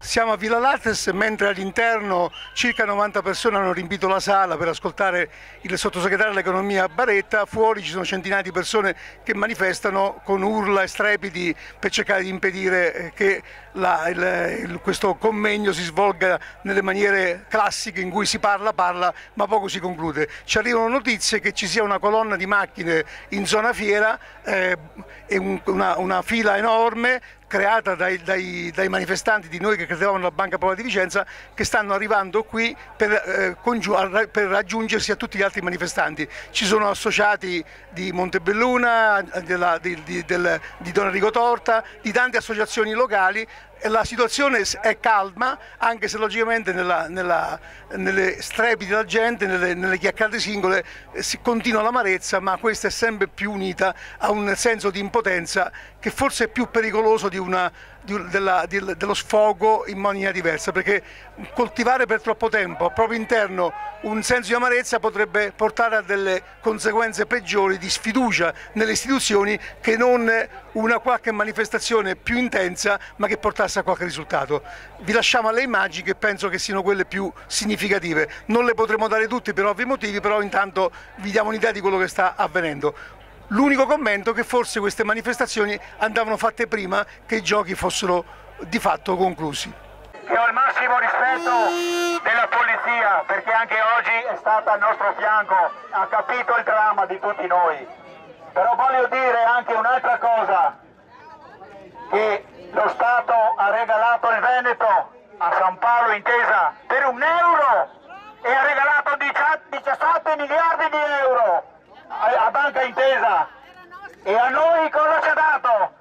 Siamo a Villa Lattes, mentre all'interno circa 90 persone hanno riempito la sala per ascoltare il sottosegretario all'economia Baretta. Fuori ci sono centinaia di persone che manifestano con urla e strepiti per cercare di impedire che questo convegno si svolga nelle maniere classiche in cui si parla ma poco si conclude. Ci arrivano notizie che ci sia una colonna di macchine in zona fiera e una fila enorme creata dai manifestanti di Noi che credevamo nella Banca Popolare di Vicenza, che stanno arrivando qui per raggiungersi a tutti gli altri manifestanti. Ci sono associati di Montebelluna, di Don Enrico Torta, di tante associazioni locali. E la situazione è calma, anche se logicamente nelle strepiti della gente, nelle chiacchiere singole continua l'amarezza, ma questa è sempre più unita a un senso di impotenza che forse è più pericoloso dello sfogo in maniera diversa, perché coltivare per troppo tempo al proprio interno un senso di amarezza potrebbe portare a delle conseguenze peggiori di sfiducia nelle istituzioni che non una qualche manifestazione più intensa ma che portasse a qualche risultato. Vi lasciamo alle immagini, che penso che siano quelle più significative. Non le potremo dare tutte per ovvi motivi, però intanto vi diamo un'idea di quello che sta avvenendo. L'unico commento è che forse queste manifestazioni andavano fatte prima che i giochi fossero di fatto conclusi. Io ho il massimo rispetto della polizia, perché anche oggi è stata al nostro fianco, ha capito il dramma di tutti noi. Però voglio dire anche un'altra cosa, che lo Stato ha regalato il Veneto a San Paolo Intesa per €1 e ha regalato 17 miliardi di euro a Banca Intesa. E a noi cosa ci ha dato?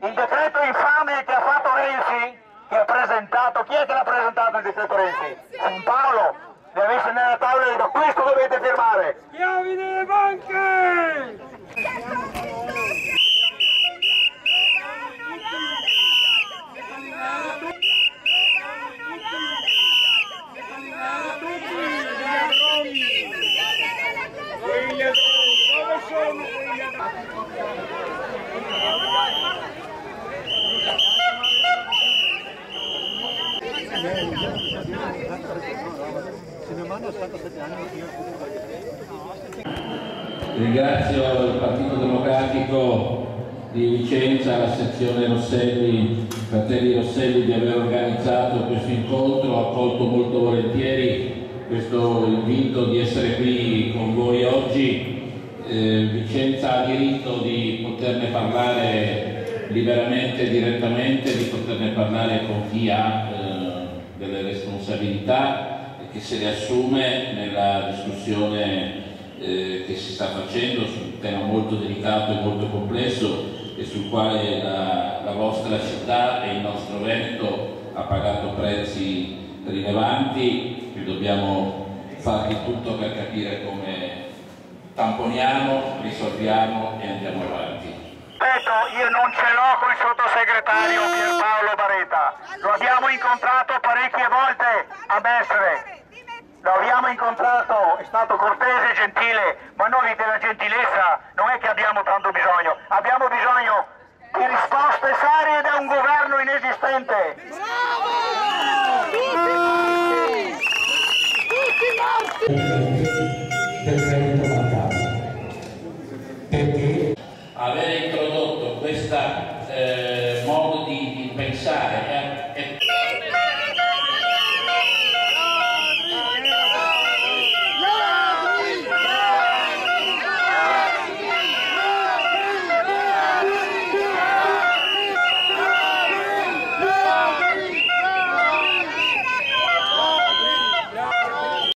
Il decreto infame che ha fatto Renzi, che ha presentato. Chi è che l'ha presentato il decreto Renzi? San Paolo. Le avesse nella tavola e detto: questo dovete firmare. Chiavi delle banche! Ringrazio il Partito Democratico di Vicenza, la sezione Rosselli, Fratelli Rosselli, di aver organizzato questo incontro. Ho accolto molto volentieri questo invito di essere qui con voi oggi. Vicenza ha diritto di poterne parlare liberamente, direttamente, di poterne parlare con chi ha delle responsabilità e che se le assume nella discussione che si sta facendo su un tema molto delicato e molto complesso, e sul quale la vostra città e il nostro Veneto ha pagato prezzi rilevanti. Qui dobbiamo fare di tutto per capire come tamponiamo, risolviamo e andiamo avanti. Io non ce l'ho con il sottosegretario Pierpaolo Baretta, lo abbiamo incontrato parecchie volte a Mestre. Lo abbiamo incontrato, è stato cortese e gentile, ma noi della gentilezza non è che abbiamo tanto bisogno, abbiamo bisogno di risposte serie da un governo inesistente. Avere introdotto questo modo di pensare